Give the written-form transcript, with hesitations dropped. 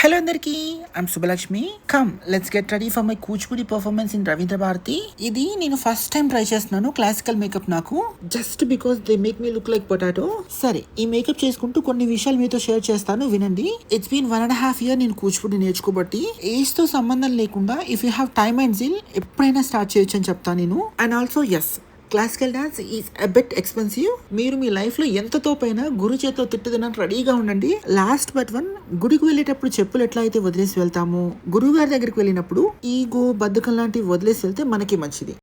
Hello అందరికి, I'm Subbalakshmi. Come let's get ready for my Kuchipudi performance in Ravindra Bharathi. ఇది నేను first time try చేస్తున్నాను classical makeup. నాకు just because they make me look like potato. సరే, ఈ makeup చేసుకుంటూ కొన్ని విషయాలు మీతో షేర్ చేస్తాను, వినండి. ఇట్స్ బీన్ 1.5 years నేను కూచిపూడి నేర్చుకోబట్టి ఏజ్ తో సంబంధం లేకుండా if you have time and zeal ఎప్పుడైనా స్టార్ట్ చేయొచ్చు అని చెప్తాను నేను. And also yes, classical dance is a bit expensive. మీరు మీ లైఫ్ లో ఎంతతో పైన గురు చేతితో తిట్టుదనని రెడీగా ఉండండి. లాస్ట్ బట్ వన్, గుడికి వెళ్ళేటప్పుడు చెప్పులు ఎట్లా అయితే వదిలేసి వెళ్తామో, గురువు గారి దగ్గరికి వెళ్ళినప్పుడు ఈగో బద్ధకం లాంటివి వదిలేసి వెళ్తే మనకి మంచిది.